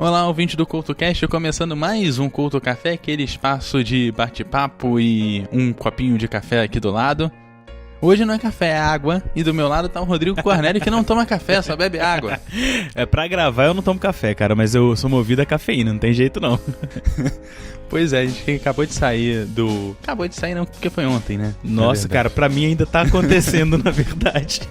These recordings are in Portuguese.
Olá, ouvinte do CoutoCast, começando mais um Couto Café, aquele espaço de bate-papo e um copinho de café aqui do lado. Hoje não é café, é água, e do meu lado tá o Rodrigo Cornélio que não toma café, só bebe água. Pra gravar eu não tomo café, cara, mas eu sou movido a cafeína, não tem jeito não. Pois é, a gente acabou de sair do... Acabou de sair não, porque foi ontem, né? Nossa, cara, pra mim ainda tá acontecendo, na verdade.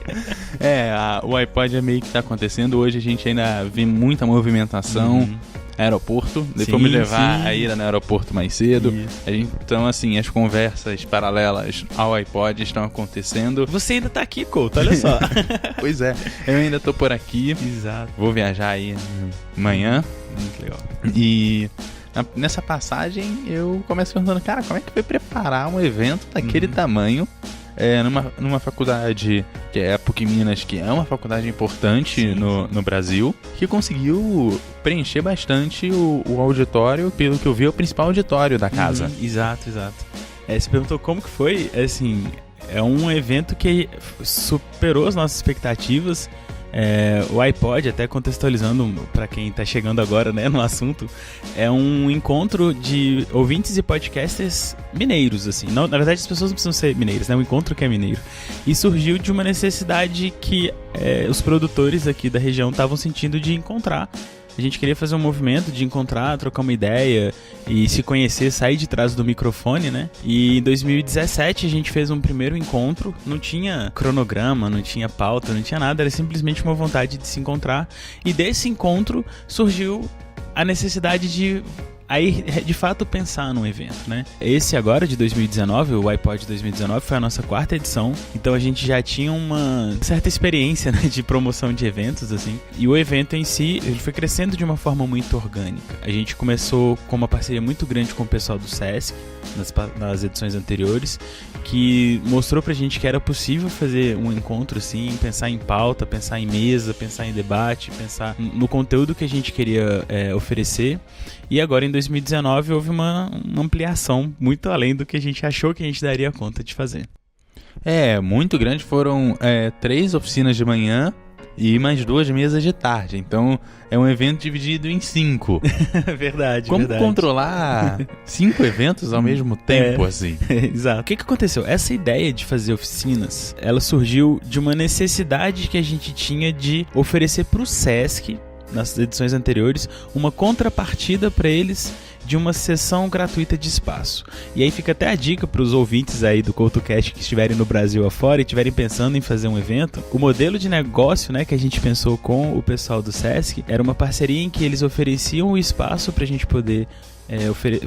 O iPod é meio que tá acontecendo, hoje a gente ainda vê muita movimentação. Aeroporto, depois me levar a ir no aeroporto mais cedo. Então, assim, as conversas paralelas ao iPod estão acontecendo. Você ainda tá aqui, Couto, olha só. Pois é, eu ainda tô por aqui. Exato. Vou viajar aí amanhã. Muito legal. E nessa passagem eu começo perguntando, cara, como é que foi preparar um evento daquele tamanho? Numa faculdade que é a PUC Minas, que é uma faculdade importante no Brasil, que conseguiu preencher bastante o auditório, pelo que eu vi, é o principal auditório da casa. Exato. Você perguntou como que foi, assim, é um evento que superou as nossas expectativas. O iPod, até contextualizando para quem tá chegando agora, né, no assunto, é um encontro de ouvintes e podcasters mineiros, assim. Não, na verdade, as pessoas não precisam ser mineiros, né? Um encontro que é mineiro. E surgiu de uma necessidade que os produtores aqui da região estavam sentindo de encontrar. A gente queria fazer um movimento de encontrar, trocar uma ideia e se conhecer, sair de trás do microfone, né? E em 2017 a gente fez um primeiro encontro, não tinha cronograma, não tinha pauta, não tinha nada, era simplesmente uma vontade de se encontrar. E desse encontro surgiu a necessidade de aí, de fato, pensar num evento, né? Esse agora, de 2019, o iPod 2019, foi a nossa 4ª edição. Então a gente já tinha uma certa experiência, né, de promoção de eventos, assim. E o evento em si, ele foi crescendo de uma forma muito orgânica. A gente começou com uma parceria muito grande com o pessoal do SESC, nas edições anteriores, que mostrou pra gente que era possível fazer um encontro, assim, pensar em pauta, pensar em mesa, pensar em debate, pensar no conteúdo que a gente queria oferecer. E agora, em 2019, houve uma ampliação muito além do que a gente achou que a gente daria conta de fazer. Muito grande. Foram 3 oficinas de manhã e mais 2 mesas de tarde. Então, é um evento dividido em 5. Verdade. Como controlar 5 eventos ao mesmo tempo, assim? Exato. O que aconteceu? Essa ideia de fazer oficinas, ela surgiu de uma necessidade que a gente tinha de oferecer para o SESC, nas edições anteriores, uma contrapartida para eles de uma sessão gratuita de espaço. E aí fica até a dica para os ouvintes aí do CoutoCast que estiverem no Brasil afora e estiverem pensando em fazer um evento. O modelo de negócio, né, que a gente pensou com o pessoal do SESC era uma parceria em que eles ofereciam o espaço para a gente poder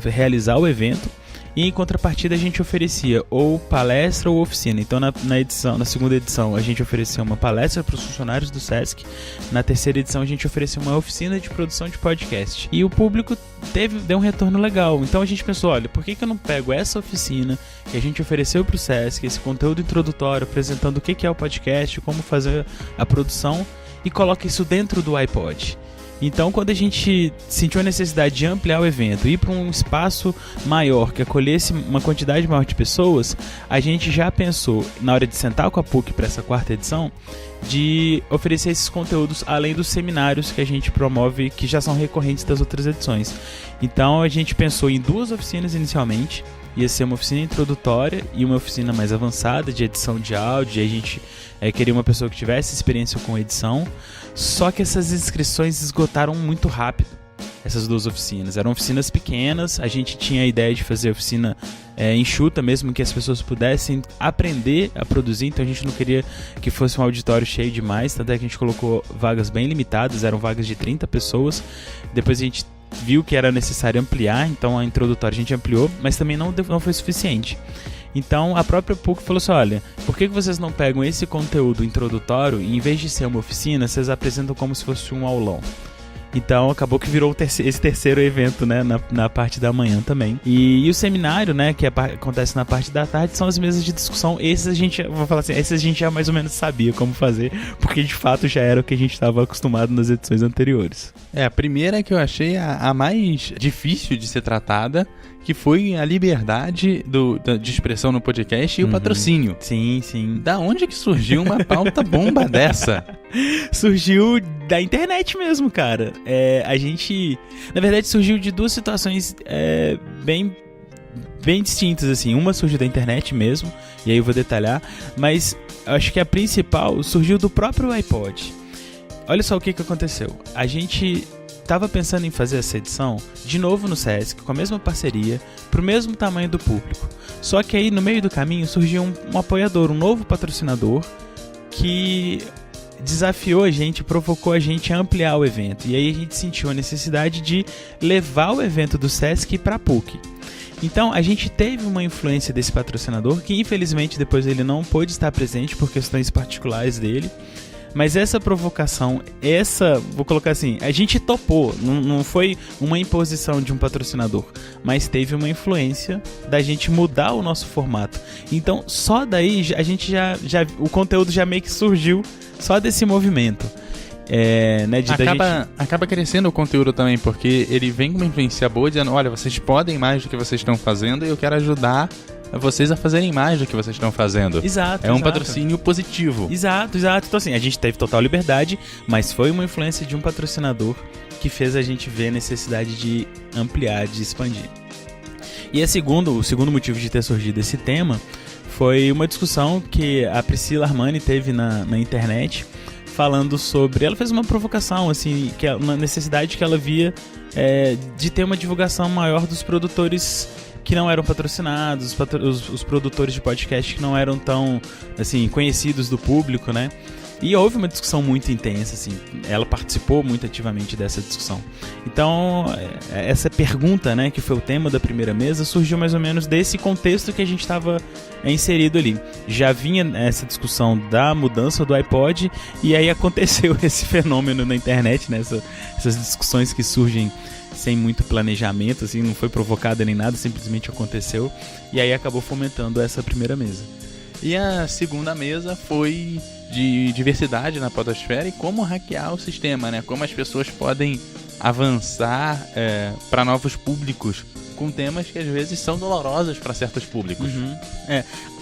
realizar o evento. E em contrapartida a gente oferecia ou palestra ou oficina. Então na 2ª edição a gente oferecia uma palestra para os funcionários do SESC. Na 3ª edição a gente oferecia uma oficina de produção de podcast. E o público deu um retorno legal. Então a gente pensou, olha, por que eu não pego essa oficina que a gente ofereceu para o SESC, esse conteúdo introdutório apresentando o que é o podcast, como fazer a produção, e coloco isso dentro do iPod. Então, quando a gente sentiu a necessidade de ampliar o evento, ir para um espaço maior, que acolhesse uma quantidade maior de pessoas, a gente já pensou, na hora de sentar com a PUC para essa 4ª edição, de oferecer esses conteúdos além dos seminários que a gente promove, que já são recorrentes das outras edições. Então, a gente pensou em 2 oficinas inicialmente. Ia ser uma oficina introdutória e uma oficina mais avançada de edição de áudio. E a gente queria uma pessoa que tivesse experiência com edição. Só que essas inscrições esgotaram muito rápido, essas 2 oficinas. Eram oficinas pequenas, a gente tinha a ideia de fazer oficina enxuta mesmo, que as pessoas pudessem aprender a produzir. Então a gente não queria que fosse um auditório cheio demais, tanto é que a gente colocou vagas bem limitadas, eram vagas de 30 pessoas. Depois a gente viu que era necessário ampliar, então a introdutória a gente ampliou, mas também não foi suficiente. Então a própria PUC falou assim, olha, por que vocês não pegam esse conteúdo introdutório e em vez de ser uma oficina, vocês apresentam como se fosse um aulão? Então acabou que virou esse terceiro evento, né, na parte da manhã também. E o seminário, né, que acontece na parte da tarde, são as mesas de discussão. Esses a gente já mais ou menos sabia como fazer, porque de fato já era o que a gente estava acostumado nas edições anteriores. A primeira que eu achei a mais difícil de ser tratada, que foi a liberdade de expressão no podcast e o patrocínio. Sim, sim. Da onde que surgiu uma pauta bomba dessa? Surgiu da internet mesmo, cara. A gente... Na verdade, surgiu de duas situações bem distintas, assim. Uma surgiu da internet mesmo, e aí eu vou detalhar. Mas acho que a principal surgiu do próprio iPod. Olha só o que aconteceu. A gente estava pensando em fazer essa edição de novo no Sesc, com a mesma parceria, para o mesmo tamanho do público. Só que aí no meio do caminho surgiu um apoiador, um novo patrocinador, que desafiou a gente, provocou a gente a ampliar o evento. E aí a gente sentiu a necessidade de levar o evento do Sesc para a PUC. Então a gente teve uma influência desse patrocinador, que infelizmente depois ele não pôde estar presente por questões particulares dele. Mas essa provocação, vou colocar assim, a gente topou, não foi uma imposição de um patrocinador, mas teve uma influência da gente mudar o nosso formato. Então, só daí a gente o conteúdo já meio que surgiu só desse movimento. Acaba crescendo o conteúdo também, porque ele vem com uma influência boa, dizendo, olha, vocês podem mais do que vocês estão fazendo e eu quero ajudar vocês a fazerem mais do que vocês estão fazendo. Exato. Um patrocínio positivo. Exato. Então assim, a gente teve total liberdade, mas foi uma influência de um patrocinador que fez a gente ver a necessidade de ampliar, de expandir. E o segundo motivo de ter surgido esse tema foi uma discussão que a Priscila Armani teve na internet, falando sobre... Ela fez uma provocação, assim, uma necessidade que ela via de ter uma divulgação maior dos produtores que não eram patrocinados, os produtores de podcast que não eram tão, assim, conhecidos do público, né? E houve uma discussão muito intensa, assim, ela participou muito ativamente dessa discussão. Então, essa pergunta, né, que foi o tema da primeira mesa, surgiu mais ou menos desse contexto que a gente estava inserido ali. Já vinha essa discussão da mudança do iPod, e aí aconteceu esse fenômeno na internet, né, essas discussões que surgem sem muito planejamento, assim, não foi provocada nem nada, simplesmente aconteceu, e aí acabou fomentando essa primeira mesa. E a segunda mesa foi de diversidade na podosfera e como hackear o sistema, né? Como as pessoas podem avançar para novos públicos com temas que às vezes são dolorosos para certos públicos.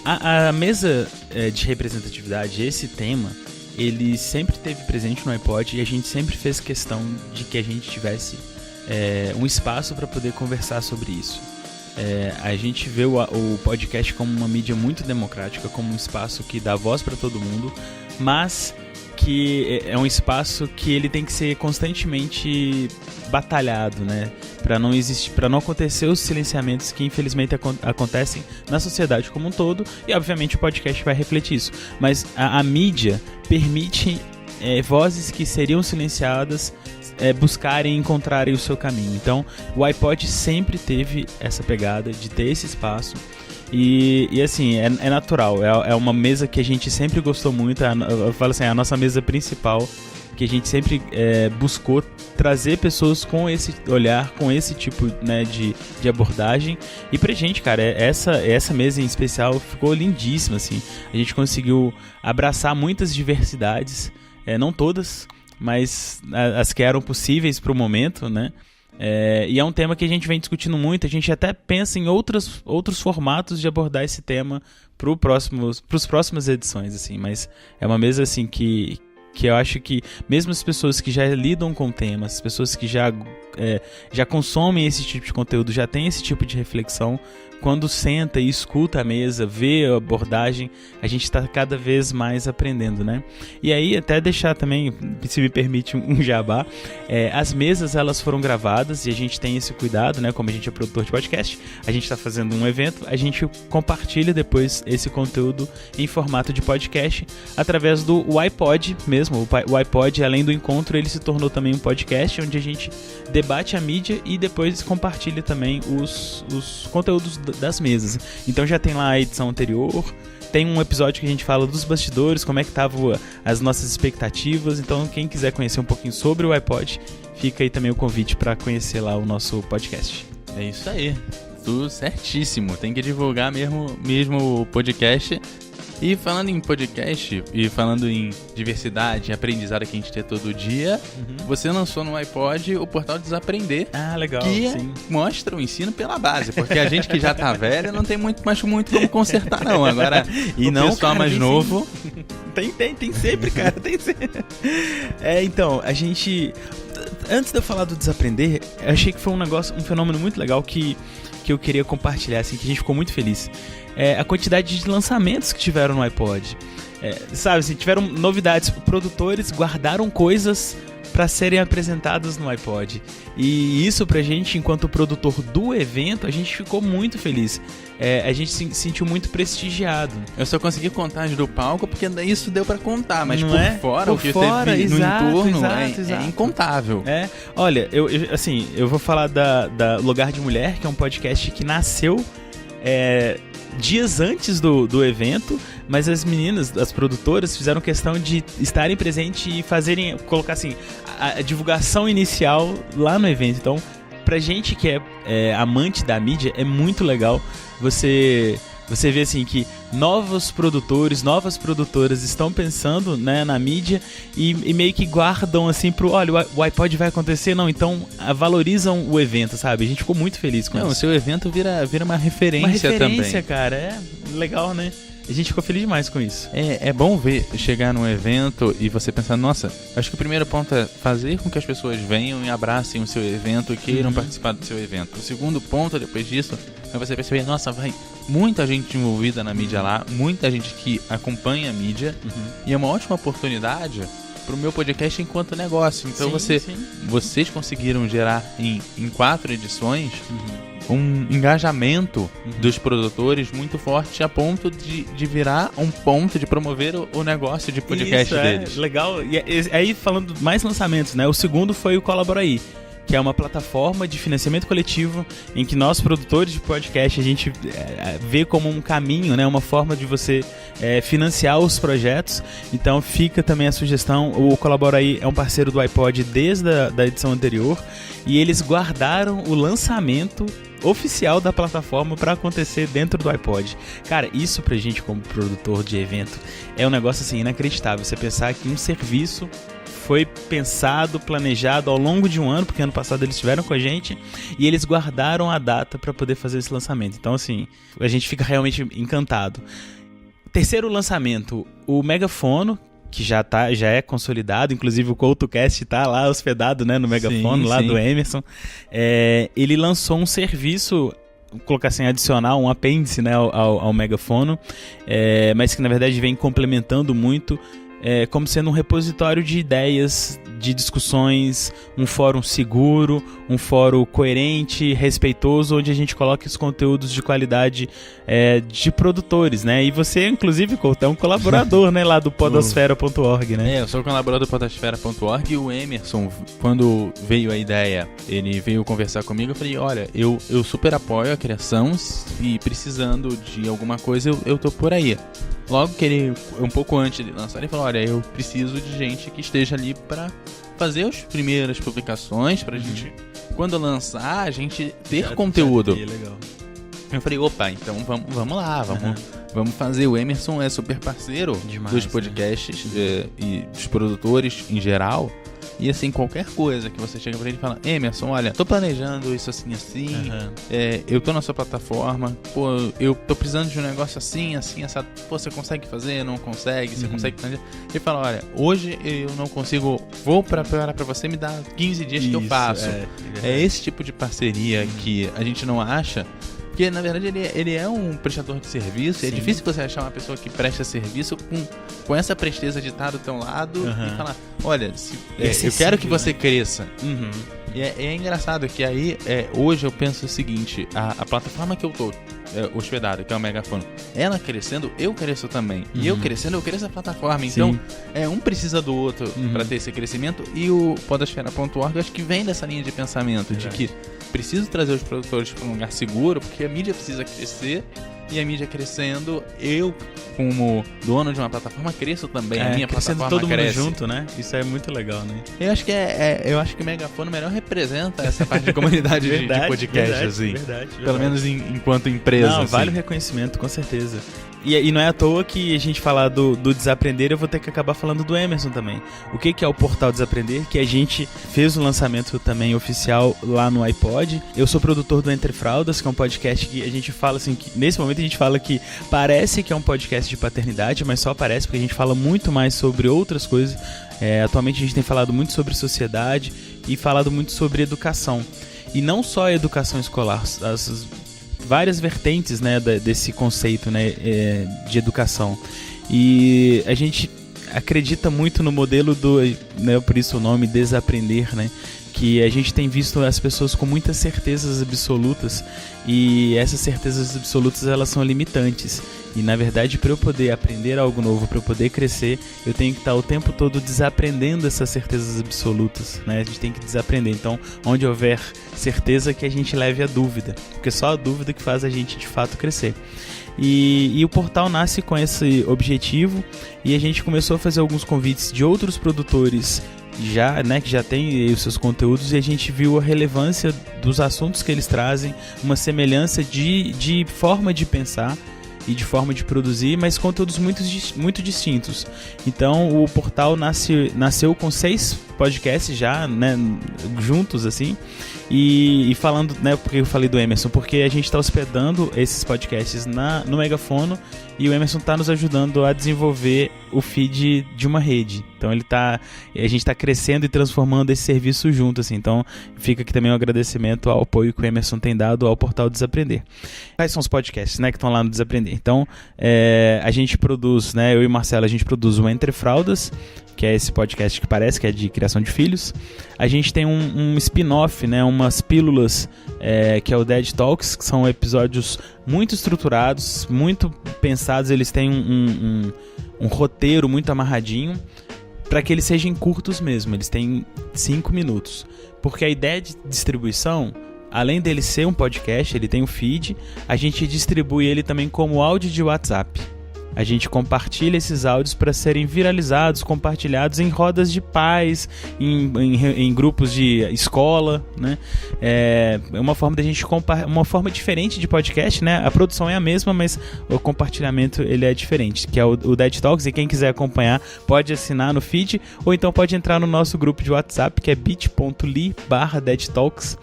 A mesa de representatividade, esse tema, ele sempre esteve presente no iPod e a gente sempre fez questão de que a gente tivesse um espaço para poder conversar sobre isso. A gente vê o podcast como uma mídia muito democrática, como um espaço que dá voz para todo mundo, mas que é um espaço que ele tem que ser constantemente batalhado, né? Para não acontecer os silenciamentos que infelizmente acontecem na sociedade como um todo, e obviamente o podcast vai refletir isso. Mas a mídia permite vozes que seriam silenciadas buscarem encontrarem o seu caminho. Então o iPod sempre teve essa pegada de ter esse espaço e assim, é natural, é uma mesa que a gente sempre gostou muito. Eu falo assim, a nossa mesa principal, que a gente sempre buscou trazer pessoas com esse olhar, com esse tipo, né, de abordagem. E pra gente, cara, essa mesa em especial ficou lindíssima, assim. A gente conseguiu abraçar muitas diversidades, não todas, mas as que eram possíveis para o momento, né? E é um tema que a gente vem discutindo muito. A gente até pensa em outros formatos de abordar esse tema para as próximas edições, assim. Mas é uma mesa assim que eu acho que mesmo as pessoas que já lidam com temas, as pessoas que já consomem esse tipo de conteúdo, já têm esse tipo de reflexão, quando senta e escuta a mesa, vê a abordagem, a gente está cada vez mais aprendendo, né? E aí, até deixar também, se me permite um jabá, as mesas, elas foram gravadas e a gente tem esse cuidado, né? Como a gente é produtor de podcast, a gente está fazendo um evento, a gente compartilha depois esse conteúdo em formato de podcast através do iPod mesmo. O iPod, além do encontro, ele se tornou também um podcast onde a gente debate a mídia e depois compartilha também os conteúdos das mesas. Então já tem lá a edição anterior, tem um episódio que a gente fala dos bastidores, como é que estavam as nossas expectativas. Então quem quiser conhecer um pouquinho sobre o iPod, fica aí também o convite para conhecer lá o nosso podcast. É isso aí, tudo certíssimo, tem que divulgar mesmo o podcast E falando em podcast e falando em diversidade e aprendizado que a gente tem todo dia, você lançou no iPod o portal Desaprender. Ah, legal. Que sim. mostra o ensino pela base, porque a gente que já tá velho não tem muito como consertar, não. Agora, E o não, pessoal cara, mais tem novo... Tem sempre, cara, tem sempre. Então, a gente... Antes de eu falar do Desaprender, eu achei que foi um fenômeno muito legal que eu queria compartilhar, assim, que a gente ficou muito feliz. A quantidade de lançamentos que tiveram no iPod. Sabe, assim, tiveram novidades. Produtores guardaram coisas para serem apresentadas no iPod. E isso pra gente, enquanto produtor do evento, a gente ficou muito feliz. A gente se sentiu muito prestigiado. Eu só consegui contar do palco porque isso deu pra contar, mas Não por é? fora, Por o que fora, teve exato, no entorno exato. é incontável. Olha, eu vou falar da Lugar de Mulher, que é um podcast que nasceu dias antes do evento, mas as meninas, as produtoras, fizeram questão de estarem presentes e colocar assim, a divulgação inicial lá no evento. Então, pra gente que é amante da mídia, é muito legal você vê assim que novos produtores, novas produtoras estão pensando, né, na mídia e meio que guardam assim olha, o iPod vai acontecer, não, então valorizam o evento, sabe? A gente ficou muito feliz com isso. O seu evento vira uma referência também. Cara, legal, né? A gente ficou feliz demais com isso. É bom chegar num evento e você pensar, nossa, acho que o primeiro ponto é fazer com que as pessoas venham e abracem o seu evento e queiram participar do seu evento. O segundo ponto, depois disso, é você perceber, nossa, vai muita gente envolvida na mídia lá, muita gente que acompanha a mídia, e é uma ótima oportunidade pro meu podcast enquanto negócio. Então vocês conseguiram gerar em 4 edições um engajamento dos produtores muito forte a ponto de virar um ponto de promover o negócio de podcast deles. Legal. E aí, falando mais lançamentos, né? O segundo foi o Colaboraí, que é uma plataforma de financiamento coletivo em que nós, produtores de podcast, a gente vê como um caminho, né, uma forma de você financiar os projetos. Então fica também a sugestão. O Colaboraí é um parceiro do iPod desde a edição anterior e eles guardaram o lançamento oficial da plataforma para acontecer dentro do iPod. Cara, isso pra gente como produtor de evento é um negócio assim inacreditável. Você pensar que um serviço foi pensado, planejado ao longo de um ano, porque ano passado eles estiveram com a gente e eles guardaram a data para poder fazer esse lançamento. Então, assim, a gente fica realmente encantado. Terceiro lançamento, o Megafono, que já é consolidado, inclusive o CoutoCast tá lá hospedado, né, no Megafono, lá do Emerson. Ele lançou um serviço, vou colocar assim, adicional, um apêndice, né, ao Megafono, mas que na verdade vem complementando muito, como sendo um repositório de ideias, de discussões, um fórum seguro, um fórum coerente, respeitoso, onde a gente coloca os conteúdos de qualidade de produtores, né? E você, inclusive, Couto, é um colaborador, né, lá do podosfera.org, né? Eu sou colaborador do podosfera.org e o Emerson, quando veio a ideia, ele veio conversar comigo, eu falei, olha, eu super apoio a criação e precisando de alguma coisa, eu tô por aí. Logo que ele, um pouco antes de lançar, ele falou, olha, eu preciso de gente que esteja ali pra fazer as primeiras publicações, pra gente, quando lançar, a gente ter conteúdo. Legal. Eu falei, opa, então vamos lá, vamos fazer. O Emerson é super parceiro dos podcasts, né? E dos produtores em geral. E assim, qualquer coisa que você chega pra ele e fala, Emerson, olha, tô planejando isso assim, eu tô na sua plataforma, pô, eu tô precisando de um negócio assim, assado. Pô, você consegue fazer? Não consegue? Você consegue planejar? Ele fala, olha, hoje eu não consigo, vou pra você me dar 15 dias que eu faço. É esse tipo de parceria que a gente não acha. Porque, na verdade, ele é um prestador de serviço. É difícil você achar uma pessoa que presta serviço com essa presteza de estar do teu lado e falar, olha, eu quero que você cresça. E é engraçado que aí, hoje eu penso o seguinte, a plataforma que eu tô hospedado, que é o Megafono, ela crescendo, eu cresço também. E eu crescendo, eu cresço a plataforma. Então, um precisa do outro para ter esse crescimento. E o podosfera.org, eu acho que vem dessa linha de pensamento, de que preciso trazer os produtores para um lugar seguro, porque a mídia precisa crescer, e a mídia crescendo, eu, como dono de uma plataforma, cresço também, a minha plataforma todo cresce. Mundo junto, né? Isso é muito legal, né? Eu acho que o Megafono melhor representa essa parte de comunidade de podcast, assim. Verdade. Pelo menos enquanto empresa. Não, assim. vale o reconhecimento, com certeza. E não é à toa que a gente falar do Desaprender, eu vou ter que acabar falando do Emerson também. O que é o Portal Desaprender? Que a gente fez o lançamento também oficial lá no iPod. Eu sou produtor do Entre Fraldas, que é um podcast que a gente fala assim, que nesse momento a gente fala que parece que é um podcast de paternidade, mas só parece porque a gente fala muito mais sobre outras coisas. Atualmente a gente tem falado muito sobre sociedade e falado muito sobre educação. E não só a educação escolar, as várias vertentes, né, desse conceito, né, de educação. E a gente acredita muito no modelo né, por isso o nome Desaprender, né, que a gente tem visto as pessoas com muitas certezas absolutas, e essas certezas absolutas elas são limitantes. E na verdade, para eu poder aprender algo novo, para eu poder crescer, eu tenho que estar o tempo todo desaprendendo essas certezas absolutas, né? A gente tem que desaprender. Então, onde houver certeza, que a gente leve a dúvida, porque só a dúvida que faz a gente de fato crescer. E o portal nasce com esse objetivo, e a gente começou a fazer alguns convites de outros produtores já, né, que já tem os seus conteúdos, e a gente viu a relevância dos assuntos que eles trazem, uma semelhança de forma de pensar e de forma de produzir, mas conteúdos muito distintos. Então o portal nasceu com 6 podcasts já, né, juntos assim, e falando, né, porque eu falei do Emerson, porque a gente está hospedando esses podcasts no Megafono, e o Emerson está nos ajudando a desenvolver o feed de uma rede. Então a gente está crescendo e transformando esse serviço junto, assim. Então fica aqui também um agradecimento ao apoio que o Emerson tem dado ao portal Desaprender. Quais são os podcasts, né, que estão lá no Desaprender? Então a gente produz, né, eu e o Marcelo, a gente produz o Entre Fraldas, que é esse podcast que parece que é de criação de filhos. A gente tem um spin-off, né, umas pílulas, que é o Dead Talks, que são episódios muito estruturados, muito pensados. Eles têm um roteiro muito amarradinho, para que eles sejam curtos mesmo. Eles têm 5 minutos. Porque a ideia de distribuição, além dele ser um podcast, ele tem um feed, a gente distribui ele também como áudio de WhatsApp. A gente compartilha esses áudios para serem viralizados, compartilhados em rodas de pais, em grupos de escola, né? É uma forma da gente uma forma diferente de podcast, né? A produção é a mesma, mas o compartilhamento ele é diferente, que é o Dead Talks. E quem quiser acompanhar pode assinar no feed, ou então pode entrar no nosso grupo de WhatsApp, que é bit.ly/deadtalks.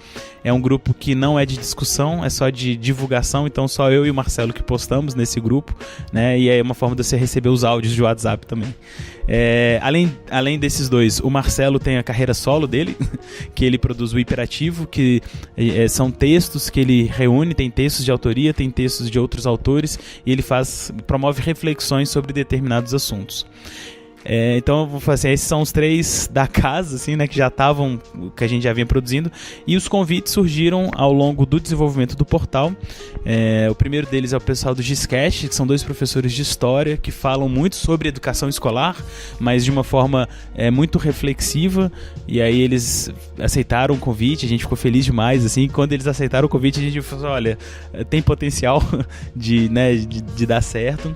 É um grupo que não é de discussão, é só de divulgação, então só eu e o Marcelo que postamos nesse grupo, né? E é uma forma de você receber os áudios de WhatsApp também. Além desses dois, o Marcelo tem a carreira solo dele, que ele produz o Hiperativo, que são textos que ele reúne, tem textos de autoria, tem textos de outros autores, e ele promove reflexões sobre determinados assuntos. Então eu vou fazer, esses são os 3 da casa, assim, né, que a gente já vinha produzindo, e os convites surgiram ao longo do desenvolvimento do portal. O primeiro deles é o pessoal do Giscast, que são 2 professores de história que falam muito sobre educação escolar, mas de uma forma muito reflexiva, e aí eles aceitaram o convite, a gente ficou feliz demais, assim. Quando eles aceitaram o convite, a gente falou, olha, tem potencial de dar certo.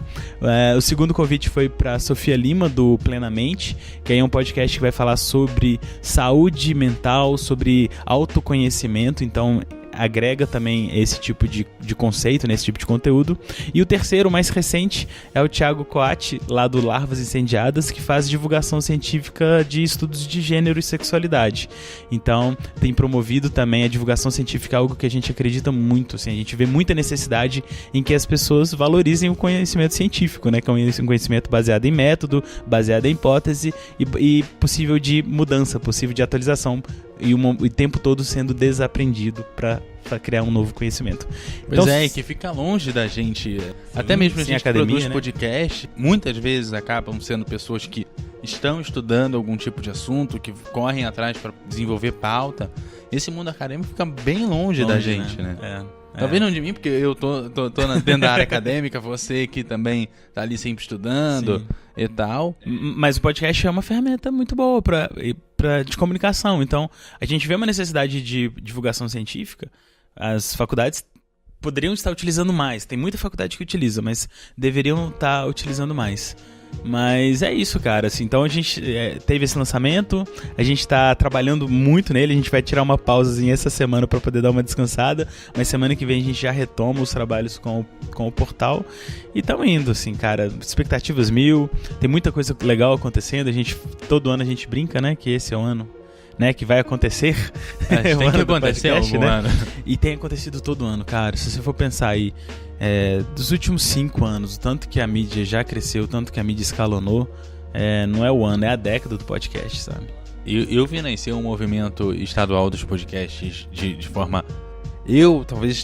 O segundo convite foi para Sofia Lima, do Plenamente, que aí é um podcast que vai falar sobre saúde mental, sobre autoconhecimento, então agrega também esse tipo de conceito, né, esse tipo de conteúdo. E o terceiro, mais recente, é o Thiago Coatti, lá do Larvas Incendiadas, que faz divulgação científica de estudos de gênero e sexualidade. Então, tem promovido também a divulgação científica, algo que a gente acredita muito, assim, a gente vê muita necessidade em que as pessoas valorizem o conhecimento científico, né, que é um conhecimento baseado em método, baseado em hipótese e possível de mudança, possível de atualização, e o tempo todo sendo desaprendido para criar um novo conhecimento. Pois então, e que fica longe da gente. Sim, até mesmo a gente academia, produz, né, podcast, muitas vezes acabam sendo pessoas que estão estudando algum tipo de assunto, que correm atrás para desenvolver pauta. Esse mundo acadêmico fica bem longe da gente, né? Talvez não de mim, porque eu tô dentro da área acadêmica, você que também tá ali sempre estudando. Sim. E tal. Mas o podcast é uma ferramenta muito boa de comunicação. Então, a gente vê uma necessidade de divulgação científica. As faculdades poderiam estar utilizando mais. Tem muita faculdade que utiliza, mas deveriam estar utilizando mais. Mas é isso, cara, assim, então a gente teve esse lançamento, a gente tá trabalhando muito nele, a gente vai tirar uma pausazinha essa semana pra poder dar uma descansada, mas semana que vem a gente já retoma os trabalhos com o portal e tamo indo, assim, cara, expectativas 1000, tem muita coisa legal acontecendo, todo ano a gente brinca, né, que esse é o ano, né, que vai acontecer. Tem que acontecer podcast, algum né? ano. E tem acontecido todo ano, cara. Se você for pensar aí, dos últimos 5 anos, o tanto que a mídia já cresceu, o tanto que a mídia escalonou, não é o ano, é a década do podcast, sabe? Eu vi nascer um movimento estadual dos podcasts de forma... Eu talvez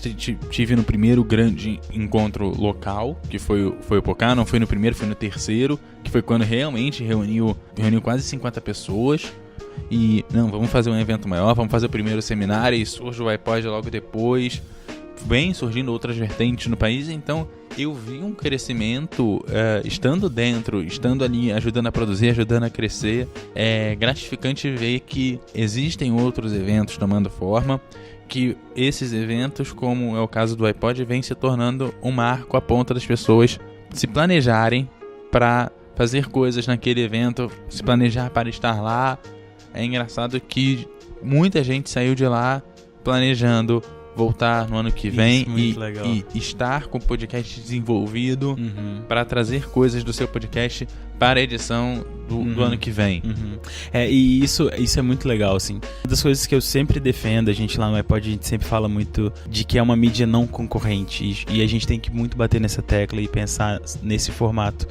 tive no primeiro grande encontro local, que foi o Pocá, não foi no primeiro, foi no terceiro, que foi quando realmente reuniu quase 50 pessoas. E, não, vamos fazer um evento maior, vamos fazer o primeiro seminário, e surge o iPod logo depois. Vem surgindo outras vertentes no país, então eu vi um crescimento estando dentro, estando ali, ajudando a produzir, ajudando a crescer. É gratificante ver que existem outros eventos tomando forma, que esses eventos, como é o caso do iPod, vem se tornando um marco à ponta das pessoas se planejarem para fazer coisas naquele evento, se planejar para estar lá. É engraçado que muita gente saiu de lá planejando voltar no ano que vem e estar com o podcast desenvolvido para trazer coisas do seu podcast para a edição do ano que vem. E isso é muito legal, assim. Uma das coisas que eu sempre defendo, a gente lá no iPod, a gente sempre fala muito de que é uma mídia não concorrente e a gente tem que muito bater nessa tecla e pensar nesse formato.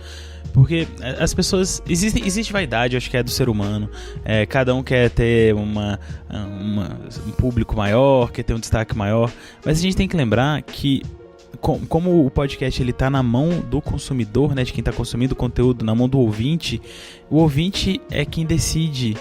Porque as pessoas... Existe vaidade, acho que é do ser humano. Cada um quer ter um público maior, quer ter um destaque maior. Mas a gente tem que lembrar que, como o podcast ele tá na mão do consumidor, né, de quem está consumindo o conteúdo, na mão do ouvinte, o ouvinte é quem decide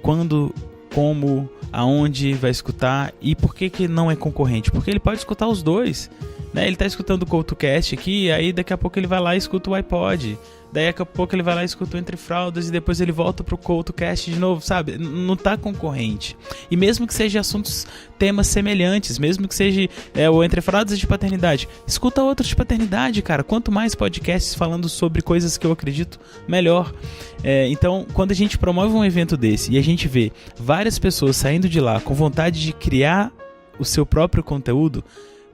quando, como, aonde vai escutar e por que não é concorrente. Porque ele pode escutar os dois. Né? Ele está escutando o CoutoCast aqui, aí daqui a pouco ele vai lá e escuta o iPod. Daí daqui a pouco ele vai lá e escuta o Entre Fraldas e depois ele volta pro CoutoCast de novo, sabe? Não tá concorrente. E mesmo que seja temas semelhantes, mesmo que seja o Entre Fraldas de paternidade, escuta outros de paternidade, cara. Quanto mais podcasts falando sobre coisas que eu acredito, melhor. Então, quando a gente promove um evento desse e a gente vê várias pessoas saindo de lá com vontade de criar o seu próprio conteúdo,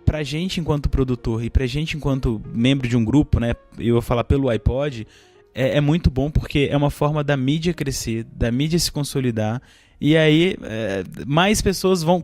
pra gente enquanto produtor e pra gente enquanto membro de um grupo, né, eu vou falar pelo iPod, é muito bom porque é uma forma da mídia crescer, da mídia se consolidar e aí mais pessoas vão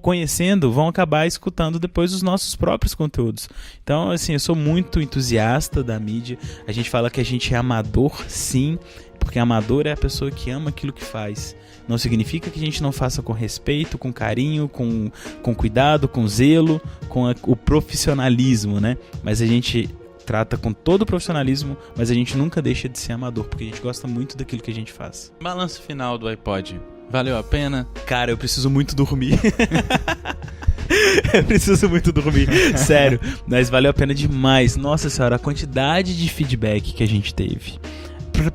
acabar escutando depois os nossos próprios conteúdos. Então, assim, eu sou muito entusiasta da mídia. A gente fala que a gente é amador, sim, porque amador é a pessoa que ama aquilo que faz. Não significa que a gente não faça com respeito, com carinho, com cuidado, com zelo, com o profissionalismo, né? Mas a gente trata com todo o profissionalismo, mas a gente nunca deixa de ser amador, porque a gente gosta muito daquilo que a gente faz. Balanço final do iPod. Valeu a pena? Cara, eu preciso muito dormir. Eu preciso muito dormir, sério. Mas valeu a pena demais. Nossa senhora, a quantidade de feedback que a gente teve.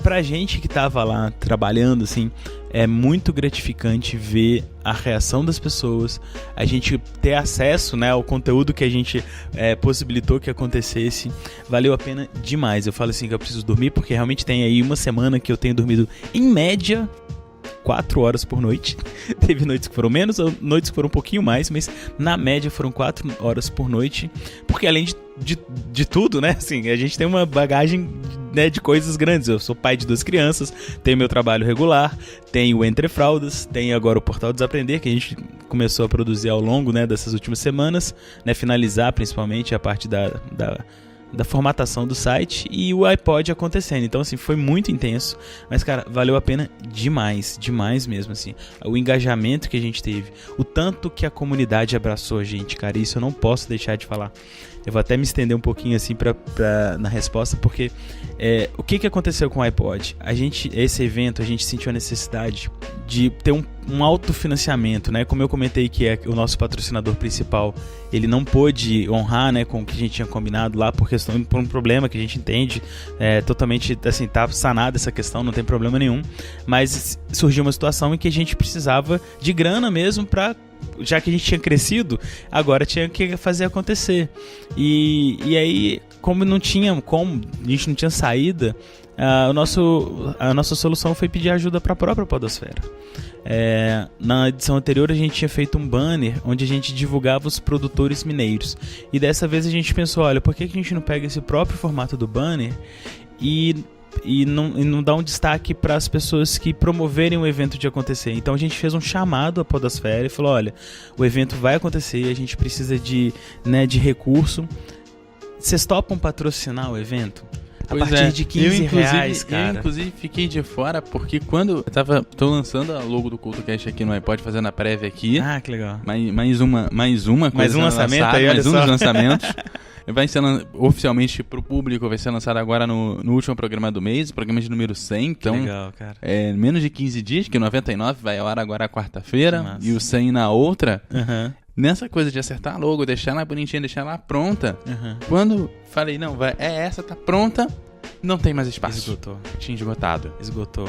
Pra gente que tava lá trabalhando, assim, é muito gratificante ver a reação das pessoas, a gente ter acesso, né, ao conteúdo que a gente possibilitou que acontecesse. Valeu a pena demais. Eu falo assim que eu preciso dormir porque realmente tem aí uma semana que eu tenho dormido em média 4 horas por noite. Teve noites que foram menos, noites que foram um pouquinho mais, mas na média foram 4 horas por noite, porque além de tudo, né, assim, a gente tem uma bagagem, né, de coisas grandes. Eu sou pai de 2 crianças, tenho meu trabalho regular, tenho o Entre Fraldas, tenho agora o Portal Desaprender, que a gente começou a produzir ao longo, né, dessas últimas semanas, né, finalizar principalmente a parte da formatação do site e o iPod acontecendo. Então, assim, foi muito intenso, mas, cara, valeu a pena demais, demais mesmo, assim. O engajamento que a gente teve, o tanto que a comunidade abraçou a gente, cara, isso eu não posso deixar de falar. Eu vou até me estender um pouquinho, assim, na resposta, porque o que aconteceu com o iPod? Esse evento, a gente sentiu a necessidade de ter um autofinanciamento, né? Como eu comentei que é o nosso patrocinador principal, ele não pôde honrar, né, com o que a gente tinha combinado lá por um problema que a gente entende, totalmente, assim, tá sanada essa questão, não tem problema nenhum, mas surgiu uma situação em que a gente precisava de grana mesmo já que a gente tinha crescido, agora tinha que fazer acontecer. E aí como a gente não tinha saída, a nossa solução foi pedir ajuda para a própria podosfera. Na edição anterior a gente tinha feito um banner onde a gente divulgava os produtores mineiros, e dessa vez a gente pensou, olha, por que a gente não pega esse próprio formato do banner e não dá um destaque para as pessoas que promoverem o evento de acontecer? Então a gente fez um chamado à podosfera e falou, olha, o evento vai acontecer, a gente precisa de recurso, vocês topam patrocinar o evento? A partir de R$15, cara. Eu, inclusive, fiquei de fora porque quando tô lançando a logo do CultoCast aqui no iPod, fazendo a prévia aqui. Ah, que legal. Mais uma coisa. Mais um lançamento aí, olha só. Mais um dos lançamentos. Vai ser oficialmente pro público, vai ser lançado agora no último programa do mês, programa de número 100. Então, legal, cara. Menos de 15 dias, que 99 vai ao ar agora quarta-feira e o 100 na outra. Nessa coisa de acertar a logo, deixar ela bonitinha, deixar ela pronta. Quando falei, não, essa tá pronta, não tem mais espaço. Esgotou. Tinha esgotado. Esgotou.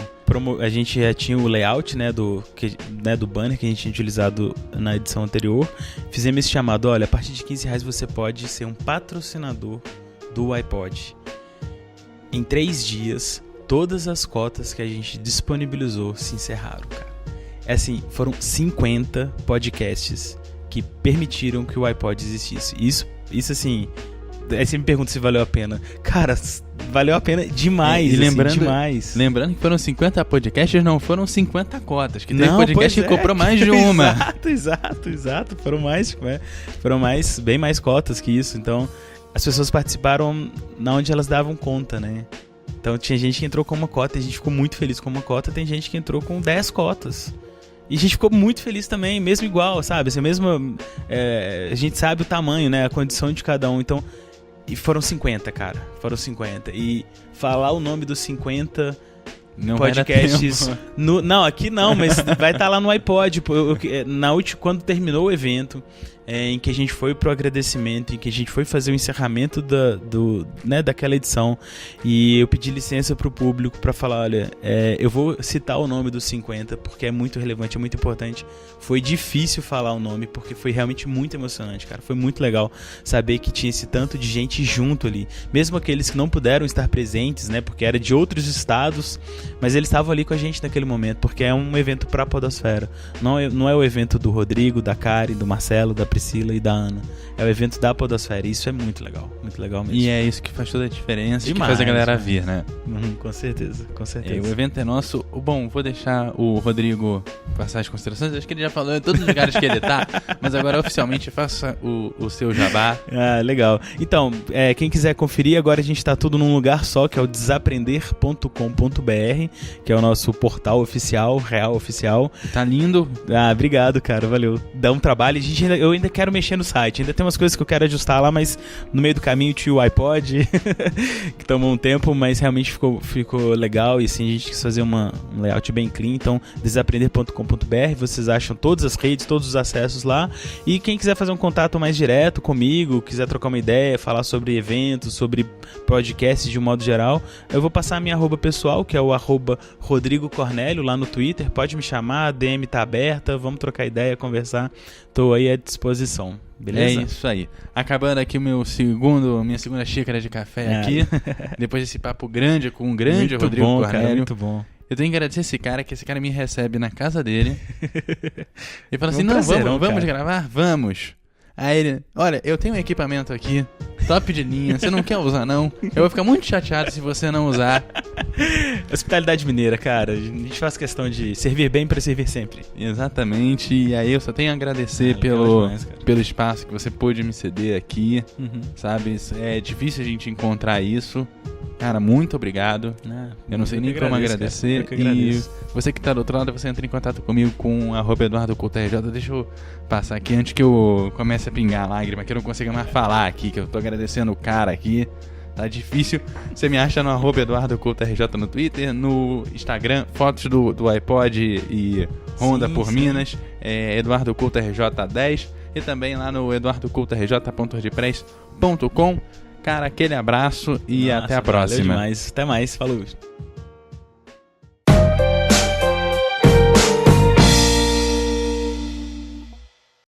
A gente já tinha o layout, do banner que a gente tinha utilizado na edição anterior. Fizemos esse chamado, olha, a partir de R$15 você pode ser um patrocinador do iPod. Em 3 dias, todas as cotas que a gente disponibilizou se encerraram, cara. Assim, foram 50 podcasts que permitiram que o iPod existisse. Isso assim, aí você me pergunta se valeu a pena. Cara, valeu a pena demais. E lembrando, demais. Lembrando que foram 50 podcasts, não foram 50 cotas. Que tem podcast que comprou mais de uma. Exato. Foram bem mais cotas que isso. Então, as pessoas participaram na onde elas davam conta, né? Então, tinha gente que entrou com uma cota e a gente ficou muito feliz com uma cota. Tem gente que entrou com 10 cotas. E a gente ficou muito feliz também, mesmo igual, sabe? Assim, mesmo, a gente sabe o tamanho, né? A condição de cada um. Então, e foram 50, cara. Foram 50. E falar o nome dos 50 não podcasts... Não, aqui não, mas vai estar lá no iPod. Quando terminou o evento, em que a gente foi pro agradecimento, em que a gente foi fazer o encerramento daquela edição, e eu pedi licença pro público para falar, olha, eu vou citar o nome dos 50 porque é muito relevante, é muito importante. Foi difícil falar o nome porque foi realmente muito emocionante, cara. Foi muito legal saber que tinha esse tanto de gente junto ali, mesmo aqueles que não puderam estar presentes, né, porque era de outros estados, mas eles estavam ali com a gente naquele momento, porque é um evento pra podosfera. Não é o evento do Rodrigo, da Karen, do Marcelo, da Priscila e da Ana. É o evento da podosfera. Isso é muito legal mesmo. E é isso que faz toda a diferença, demais, que faz a galera vir, né? Com certeza. O evento é nosso. Bom, vou deixar o Rodrigo passar as considerações. Acho que ele já falou em todos os lugares que ele tá, mas agora oficialmente faça o seu jabá. Ah, legal. Então, quem quiser conferir, agora a gente tá tudo num lugar só, que é o desaprender.com.br, que é o nosso portal oficial, real oficial. Tá lindo. Ah, obrigado, cara, valeu. Dá um trabalho. Eu ainda quero mexer no site, ainda tem umas coisas que eu quero ajustar lá, mas no meio do caminho tinha o iPod, que tomou um tempo, mas realmente ficou legal, e assim a gente quis fazer um layout bem clean. Então, desaprender.com.br, vocês acham todas as redes, todos os acessos lá, e quem quiser fazer um contato mais direto comigo, quiser trocar uma ideia, falar sobre eventos, sobre podcasts de um modo geral, eu vou passar a minha arroba pessoal, que é o @Rodrigo Cornélio lá no Twitter. Pode me chamar, a DM tá aberta, vamos trocar ideia, conversar, tô aí à disposição. Beleza? É isso aí. Acabando aqui minha segunda xícara de café aqui. Depois desse papo grande com o grande muito Rodrigo bom, Cornélio. Cara, muito bom. Eu tenho que agradecer esse cara, que esse cara me recebe na casa dele. Ele fala assim, prazerão, vamos gravar? Vamos. Aí ele, olha, eu tenho um equipamento aqui, top de linha, você não quer usar não? Eu vou ficar muito chateado se você não usar. Hospitalidade mineira, cara, a gente faz questão de servir bem pra servir sempre. Exatamente, e aí eu só tenho a agradecer pelo espaço que você pôde me ceder aqui, sabe? É difícil a gente encontrar isso. Cara, muito obrigado. Eu não sei nem como agradecer. E você que tá do outro lado, você entra em contato comigo com @EduardoCultoRJ. Deixa eu passar aqui antes que eu comece a pingar a lágrima, que eu não consigo mais falar aqui, que eu tô agradecendo o cara aqui. Tá difícil. Você me acha no @EduardoCultoRJ no Twitter, no Instagram, fotos do iPod e Honda por Minas, EduardoCultoRJ10, e também lá no eduardocultorj.wordpress.com. Cara, aquele abraço e até a próxima. Valeu demais. Até mais. Falou.